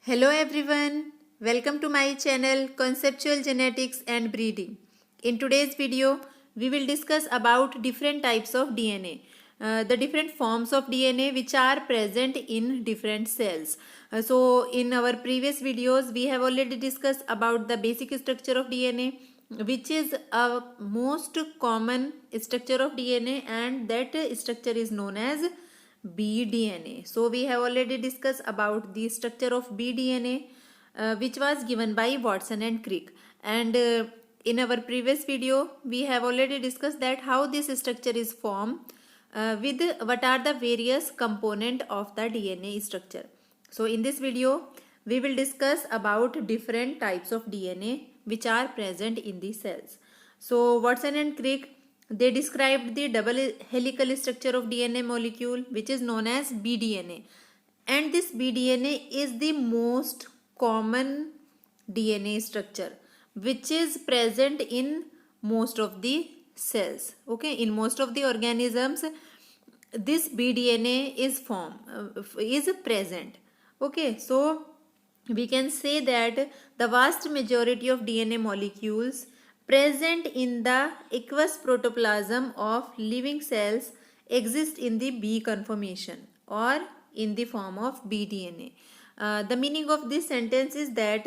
Hello everyone, welcome to my channel Conceptual Genetics and Breeding. In today's video, we will discuss about different types of DNA, the different forms of DNA which are present in different cells. So in our previous videos, we have already discussed about the basic structure of DNA, which is a most common structure of DNA, and that structure is known as bDNA. So we have already discussed about the structure of bDNA, which was given by Watson and Crick. And in our previous video, we have already discussed that how this structure is formed, with what are the various component of the DNA structure. So in this video, we will discuss about different types of DNA which are present in the cells. So Watson and Crick, they described the double helical structure of DNA molecule, which is known as bDNA. And this bDNA is the most common DNA structure which is present in most of the cells. Okay, in most of the organisms, this bDNA is present. Okay, so we can say that the vast majority of DNA molecules present in the aqueous protoplasm of living cells exist in the B conformation or in the form of bDNA. The meaning of this sentence is that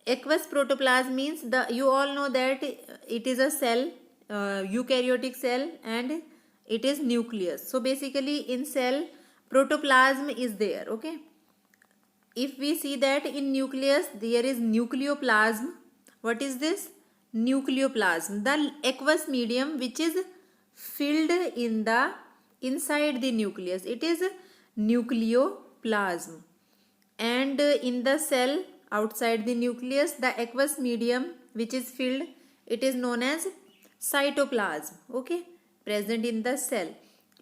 aqueous protoplasm means you all know that it is a cell, eukaryotic cell, and it is nucleus. So basically in cell protoplasm is there. Okay, if we see that in nucleus there is nucleoplasm. What is this? Nucleoplasm, the aqueous medium which is filled in the inside the nucleus, it is nucleoplasm. And in the cell outside the nucleus, the aqueous medium which is filled, it is known as cytoplasm. Okay, present in the cell.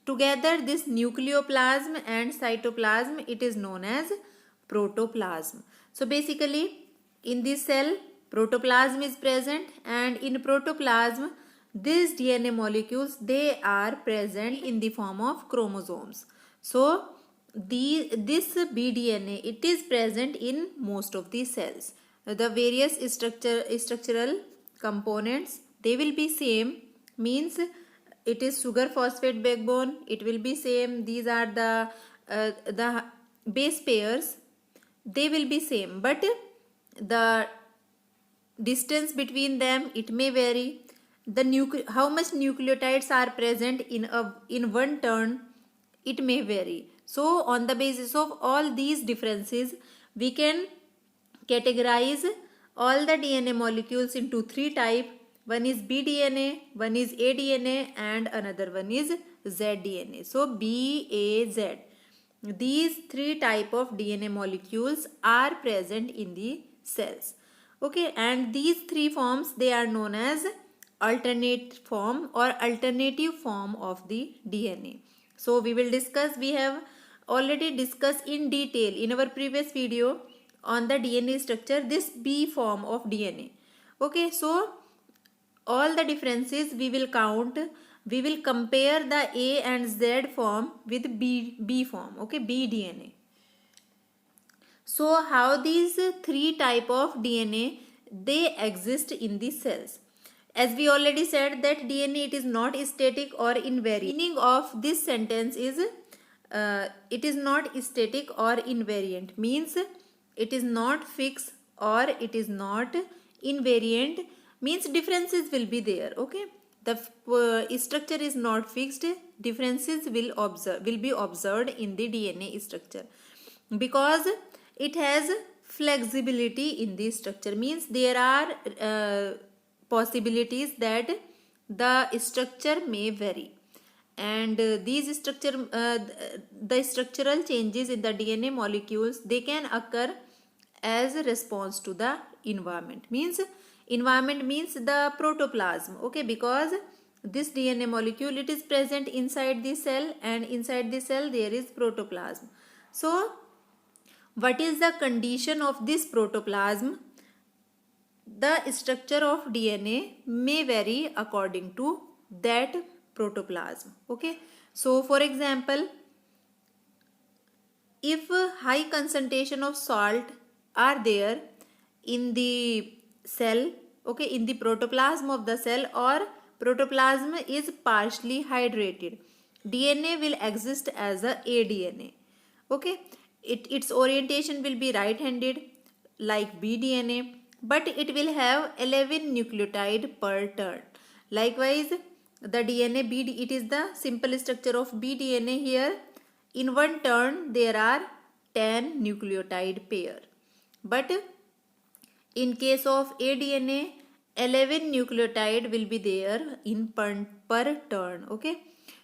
Together this nucleoplasm and cytoplasm, it is known as protoplasm. So basically in this cell protoplasm is present, and in protoplasm these DNA molecules, they are present in the form of chromosomes. So this bDNA, it is present in most of the cells. The various structural components, they will be same, means it is sugar phosphate backbone, it will be same. These are the base pairs, they will be same, but the distance between them, it may vary. How much nucleotides are present in one turn, it may vary. So on the basis of all these differences, we can categorize all the DNA molecules into three types. One is bDNA, one is aDNA, and another one is zDNA. So B, A, Z. These three type of DNA molecules are present in the cells. Okay, and these three forms, they are known as alternate form or alternative form of the DNA. So we have already discussed in detail in our previous video on the DNA structure, this B form of DNA. Okay, so all the differences we will count, we will compare the A and Z form with B form. Okay, bDNA. So how these three type of DNA, they exist in the cells. As we already said that DNA, it is not static or invariant. Meaning of this sentence is it is not static or invariant, means it is not fixed or it is not invariant, means differences will be there. Okay, the structure is not fixed, differences will be observed in the DNA structure, because it has flexibility in the structure, means there are possibilities that the structure may vary, and the structural changes in the DNA molecules, they can occur as a response to the environment. Means the protoplasm. Okay, because this DNA molecule, it is present inside the cell, and inside the cell there is protoplasm. So what is the condition of this protoplasm? The structure of DNA may vary according to that protoplasm. Okay, so for example, if high concentration of salt are there in the cell, okay, in the protoplasm of the cell, or protoplasm is partially hydrated, DNA will exist as a aDNA. Okay, its orientation will be right handed like bDNA, but it will have 11 nucleotide per turn. Likewise, the DNA it is the simple structure of bDNA. Here in one turn there are 10 nucleotide pair, but in case of aDNA 11 nucleotide will be there in per turn. Okay,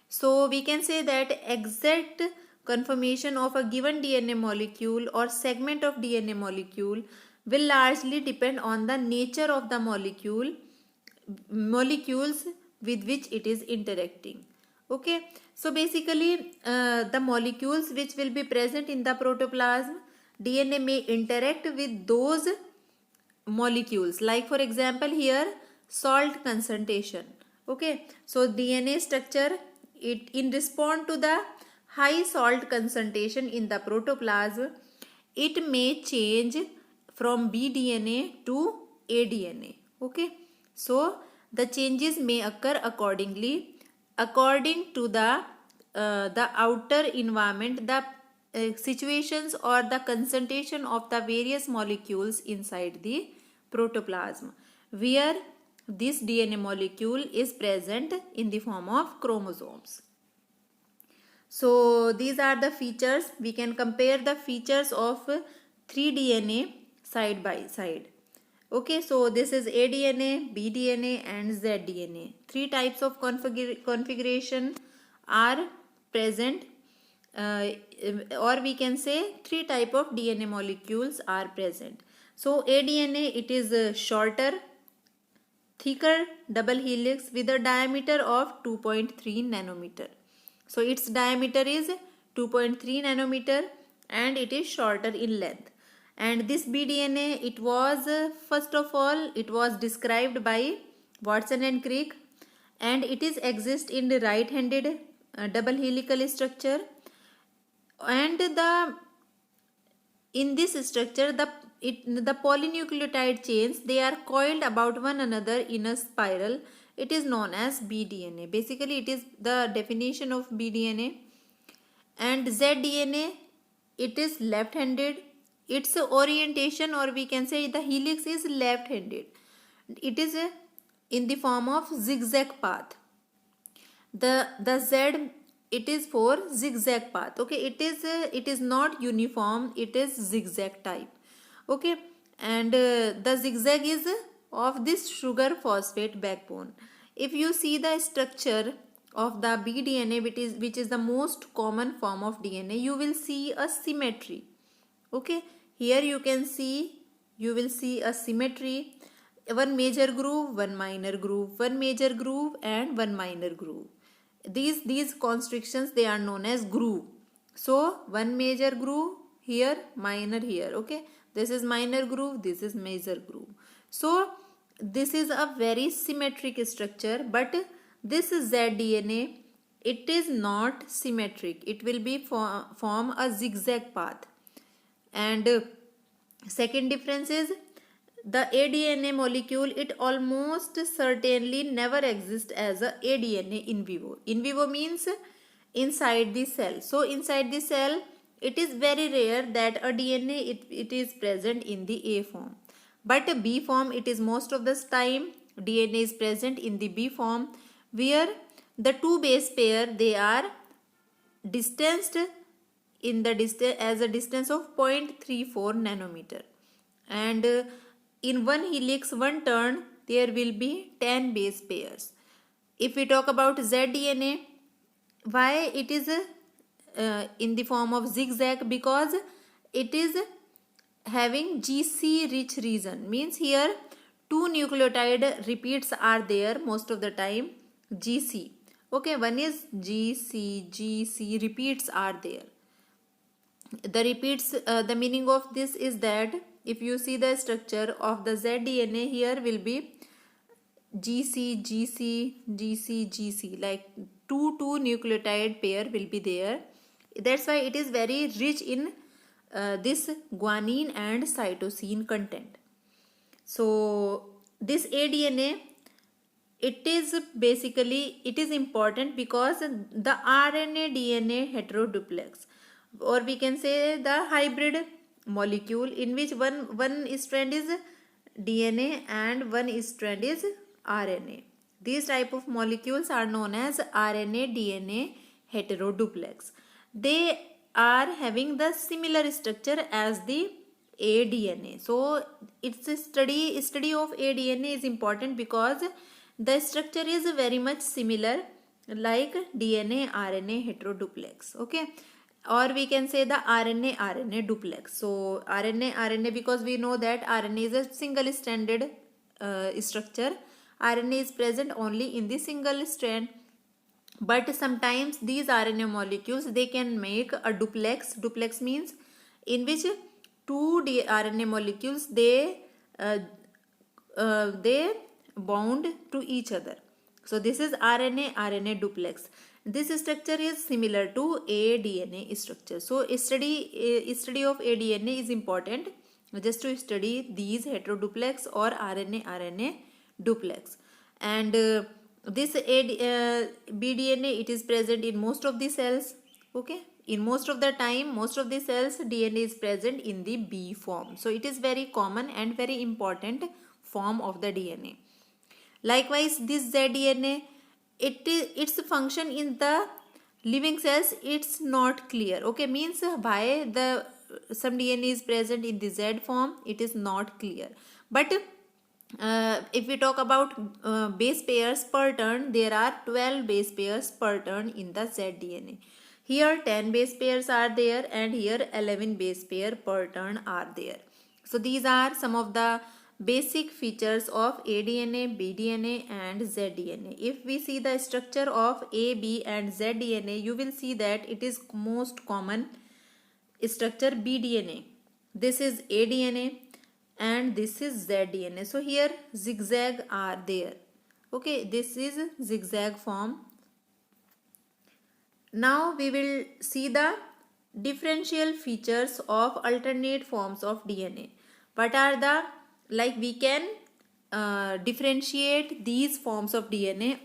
so we can say that exact conformation of a given DNA molecule or segment of DNA molecule will largely depend on the nature of the molecules with which it is interacting. Okay, so basically the molecules which will be present in the protoplasm, DNA may interact with those molecules, like for example here salt concentration. Okay, so DNA structure, it in response to the high salt concentration in the protoplasm, it may change from bDNA to aDNA. Okay, so the changes may occur accordingly according to the outer environment, the situations or the concentration of the various molecules inside the protoplasm, where this DNA molecule is present in the form of chromosomes. So these are the features. We can compare the features of 3DNA side by side. Okay, so this is aDNA, bDNA and zDNA. Three types of configuration are present, or we can say three type of DNA molecules are present. So aDNA, it is shorter, thicker double helix with a diameter of 2.3 nanometer. So its diameter is 2.3 nanometer and it is shorter in length. And this bDNA, it was first of all, it was described by Watson and Crick, and it is exist in the right-handed double helical structure. And in this structure, the polynucleotide chains, they are coiled about one another in a spiral. It is known as bDNA. Basically, it is the definition of bDNA. And zDNA, it is left-handed. Its orientation, or we can say the helix, is left-handed. It is in the form of zigzag path. The Z, it is for zigzag path. Okay, it is not uniform, it is zigzag type. Okay, and the zigzag is of this sugar phosphate backbone. If you see the structure of the bDNA, which is the most common form of DNA, you will see a symmetry. Okay, here you will see a symmetry, one major groove, one minor groove, one major groove and one minor groove. These constrictions, they are known as groove. So one major groove here, minor here. Okay, this is minor groove, this is major groove. So this is a very symmetric structure, but this zDNA, it is not symmetric. It will be form a zigzag path. And second difference is the aDNA molecule, it almost certainly never exists as a aDNA in vivo. In vivo means inside the cell. So inside the cell, it is very rare that a DNA it is present in the A form. But B form, it is most of the time DNA is present in the B form, where the two base pair, they are distanced in the distance as a distance of 0.34 nanometer. And in one helix, one turn, there will be 10 base pairs. If we talk about zDNA, why it is in the form of zigzag? Because it is having GC rich region, means here two nucleotide repeats are there most of the time, GC. Okay, one is GC repeats are there. The repeats, the meaning of this is that if you see the structure of the zDNA, here will be GC, GC, GC, GC, like two nucleotide pair will be there. That's why it is very rich in this guanine and cytosine content. So this aDNA, it is important because the RNA DNA heteroduplex, or we can say the hybrid molecule in which one strand is DNA and one strand is RNA. These type of molecules are known as RNA DNA heteroduplex. They are having the similar structure as the aDNA. So it's a study of aDNA is important because the structure is very much similar like DNA RNA heteroduplex. Okay, or we can say the RNA RNA duplex. So RNA because we know that RNA is a single stranded structure. RNA is present only in the single strand, but sometimes these RNA molecules, they can make a duplex. Duplex means in which two RNA molecules they bound to each other. So this is RNA RNA duplex. This structure is similar to aDNA structure. So study of aDNA is important just to study these heteroduplex or RNA RNA duplex. And this bDNA, it is present in most of the cells. Okay, in most of the time, most of the cells DNA is present in the B form. So it is very common and very important form of the DNA. Likewise, this zDNA, its function in the living cells, it's not clear. Okay, means why the some DNA is present in the Z form, it is not clear. But if we talk about base pairs per turn, there are 12 base pairs per turn in the zDNA. Here 10 base pairs are there and here 11 base pair per turn are there. So these are some of the basic features of aDNA, bDNA and zDNA. If we see the structure of A, B and zDNA, you will see that it is most common structure bDNA. This is aDNA and this is zDNA. So here zigzag are there. Okay, this is zigzag form. Now we will see the differential features of alternate forms of DNA. What are the, like we can differentiate these forms of DNA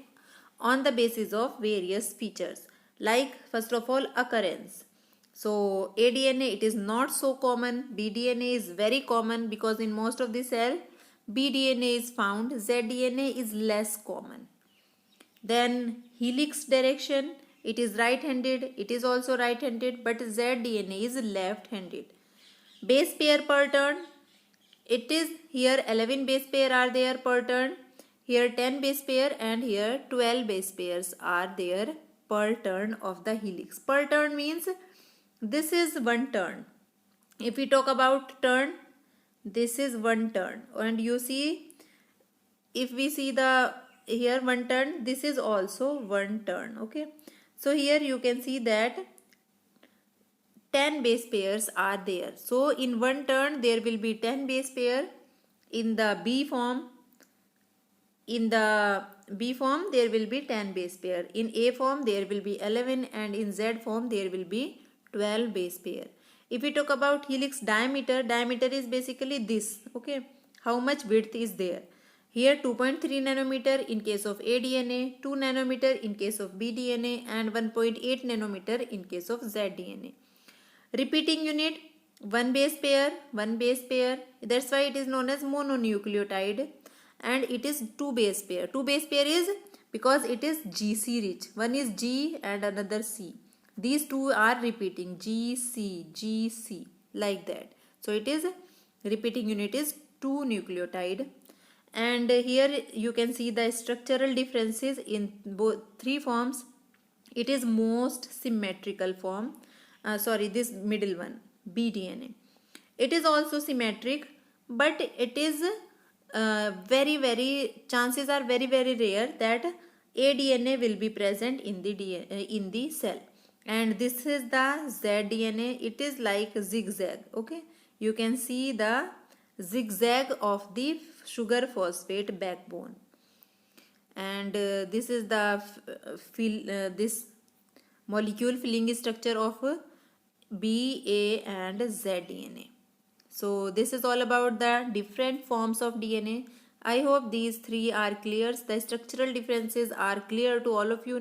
on the basis of various features. Like first of all, occurrence. So aDNA, it is not so common. bDNA is very common because in most of the cell bDNA is found. zDNA is less common. Then helix direction, it is right-handed. It is also right-handed, but zDNA is left-handed. Base pair per turn, it is here 11 base pair are there per turn. Here 10 base pair and here 12 base pairs are there per turn of the helix. Per turn means this is one turn. If we talk about turn, this is one turn. And you see, if we see the here one turn, this is also one turn. Okay, so here you can see that 10 base pairs are there. So in one turn there will be 10 base pair. In the B form, there will be 10 base pair. In A form there will be 11 and in Z form there will be 12 base pair. If we talk about helix diameter, diameter is basically this. Okay, how much width is there? Here 2.3 nanometer in case of aDNA, 2 nanometer in case of bDNA and 1.8 nanometer in case of zDNA. Repeating unit, one base pair. That's why it is known as mononucleotide. And it is two base pair. Two base pair is because it is GC rich. One is G and another C. These two are repeating, GC, like that. So it is repeating unit is 2 nucleotide. And here you can see the structural differences in both three forms. It is most symmetrical form. This middle one, bDNA. It is also symmetric, but it is chances are very rare that aDNA will be present in the cell. And this is the zDNA. It is like zigzag. Okay, you can see the zigzag of the sugar phosphate backbone. And this is the this molecule filling structure of B, A and Z DNA. So this is all about the different forms of DNA. I hope these three are clear. The structural differences are clear to all of you.